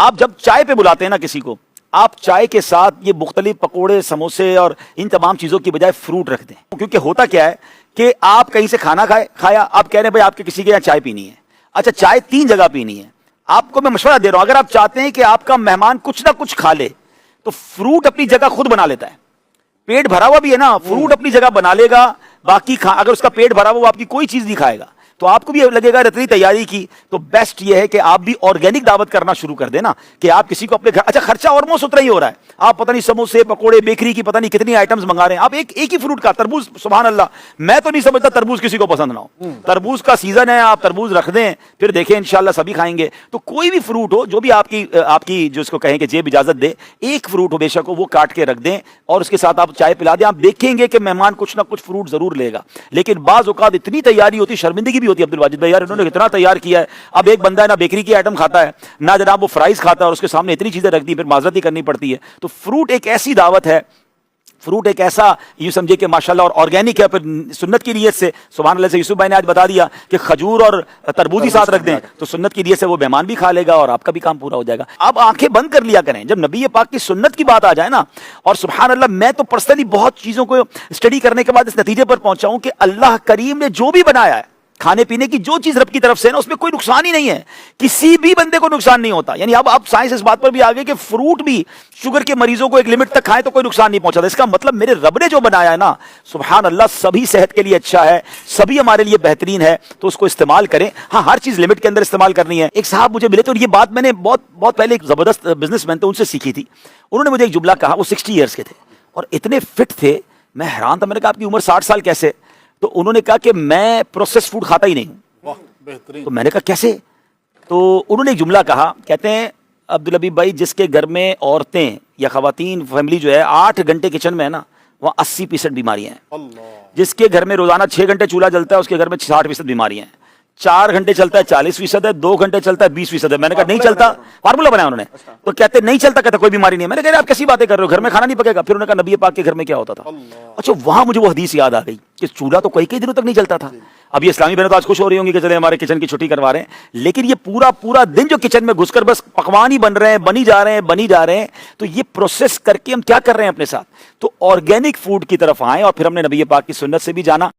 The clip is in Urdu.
آپ جب چائے پہ بلاتے ہیں نا کسی کو، آپ چائے کے ساتھ یہ مختلف پکوڑے، سموسے اور ان تمام چیزوں کی بجائے فروٹ رکھ دیں، کیونکہ ہوتا کیا ہے کہ آپ کہیں سے کھانا کھایا، آپ کہہ رہے ہیں بھائی آپ کے کسی کے یہاں چائے پینی ہے، اچھا چائے 3 جگہ پینی ہے، آپ کو میں مشورہ دے رہا ہوں، اگر آپ چاہتے ہیں کہ آپ کا مہمان کچھ نہ کچھ کھا لے تو فروٹ اپنی جگہ خود بنا لیتا ہے. پیٹ بھرا ہوا بھی ہے نا، فروٹ اپنی جگہ بنا لے گا، باقی اگر اس کا پیٹ بھرا ہوا وہ آپ کی کوئی چیز نہیں کھائے گا تو آپ کو بھی لگے گا اتنی تیاری کی. تو بیسٹ یہ ہے کہ آپ بھی آرگینک دعوت کرنا شروع کر دیں نا، کہ آپ کسی کو اپنے گھر، اچھا خرچہ آلموسٹ اتنا ہی ہو رہا ہے، آپ پتہ نہیں سموسے پکوڑے بیکری کی پتہ نہیں کتنی آئٹمز منگا رہے ہیں، آپ ایک ہی فروٹ کا تربوز، سبحان اللہ میں تو نہیں سمجھتا تربوز کسی کو پسند نہ ہو، تربوز کا سیزن ہے، آپ تربوز رکھ دیں پھر دیکھیں انشاءاللہ سبھی کھائیں گے. تو کوئی بھی فروٹ ہو جو بھی آپ کی جو اس کو کہیں کہ جیب اجازت دے، ایک فروٹ ہو بے شک ہو، وہ کاٹ کے رکھ دیں اور اس کے ساتھ آپ چائے پلا دیں، آپ دیکھیں گے کہ مہمان کچھ نہ کچھ فروٹ ضرور لے گا. لیکن بعض اوقات اتنی تیاری ہوتی، شرمندگی بھی ہوتی ہے عبد الواجد بھائی، یار انہوں نے اتنا تیار کیا ہے، اب ایک بندہ ہے نا بیکری کی آئٹم کھاتا ہے نہ جناب وہ فرائز کھاتا ہے اور اس کے سامنے اتنی چیزیں رکھ دی، پھر معذرت ہی کرنی پڑتی ہے. تو فروٹ ایک ایسی دعوت ہے، فروٹ ایک ایسا یوں سمجھے کہ ماشاءاللہ اور آرگینک ہے، پھر سنت کی نیت سے سبحان اللہ سے یوسف بھائی نے آج بتا دیا کہ کھجور اور تربوز ہی ساتھ رکھ دیں تو سنت کی نیت سے وہ مہمان بھی کھا لے گا اور آپ کا بھی کام پورا ہو جائے گا. آپ آنکھیں بند کر لیا کریں جب نبی پاک کی سنت کی بات آ جائے نا. اور سبحان اللہ میں تو پرسنلی بہت چیزوں کو اسٹڈی کرنے کے بعد اس نتیجے پر پہنچا ہوں کہ اللہ کریم نے جو بھی بنایا ہے، کھانے پینے کی جو چیز رب کی طرف سے نا، اس میں کوئی نقصان ہی نہیں ہے، کسی بھی بندے کو نقصان نہیں ہوتا. یعنی اب سائنس اس بات پر بھی آ گئی کہ فروٹ بھی شوگر کے مریضوں کو ایک لمٹ تک کھائیں تو کوئی نقصان نہیں پہنچاتا. اس کا مطلب میرے رب نے جو بنایا ہے نا سبحان اللہ سبھی صحت کے لیے اچھا ہے، سبھی ہمارے لیے بہترین ہے، تو اس کو استعمال کریں. ہاں ہر چیز لمٹ کے اندر استعمال کرنی ہے. ایک صاحب مجھے ملے تھے اور یہ بات میں نے بہت پہلے ایک زبردست بزنس مین تھے ان سے سیکھی تھی. انہوں نے مجھے ایک جملہ کہا، وہ 60 ایئرس کے تھے اور اتنے فٹ تھے، میں حیران تھا. میں نے کہا آپ کی عمر 60 سال کیسے؟ تو انہوں نے کہا کہ میں پروسیس فوڈ کھاتا ہی نہیں ہوں. تو میں نے کہا کیسے؟ تو انہوں نے ایک جملہ کہا، کہتے ہیں عبدالحبیب بھائی جس کے گھر میں عورتیں یا خواتین فیملی جو ہے 8 گھنٹے کچن میں ہے نا، وہاں 80% بیماریاں ہیں. جس کے گھر میں روزانہ 6 گھنٹے چولہا جلتا ہے اس کے گھر میں 60% بیماریاں ہیں. 4 گھنٹے چلتا ہے 40% ہے، 2 گھنٹے چلتا ہے 20% ہے. میں نے کہا نہیں چلتا، فارمولا بنایا انہوں نے. تو کہتے نہیں چلتا، کہتے کوئی بیماری نہیں ہے. میں نے کہا آپ کیسی باتیں کر رہے ہو، گھر میں کھانا نہیں پکے گا؟ پھر انہوں نے کہا نبی پاک کے گھر میں کیا ہوتا تھا. اچھا وہاں مجھے وہ حدیث یاد آ گئی کہ چولہا تو کئی دنوں تک نہیں چلتا تھا. اب یہ اسلامی بہنیں تو آج خوش ہو رہی ہوں گی کہ چلے ہمارے کچن کی چھٹی کروا رہے ہیں، لیکن یہ پورا دن جو کچن میں گھس کر بس پکوان ہی بن رہے ہیں، بنی جا رہے ہیں. تو یہ پروسیس کر کے ہم کیا کر رہے ہیں اپنے ساتھ. تو آرگینک فوڈ کی طرف آئیں اور پھر ہم نے نبی پاک کی سنت سے بھی جانا.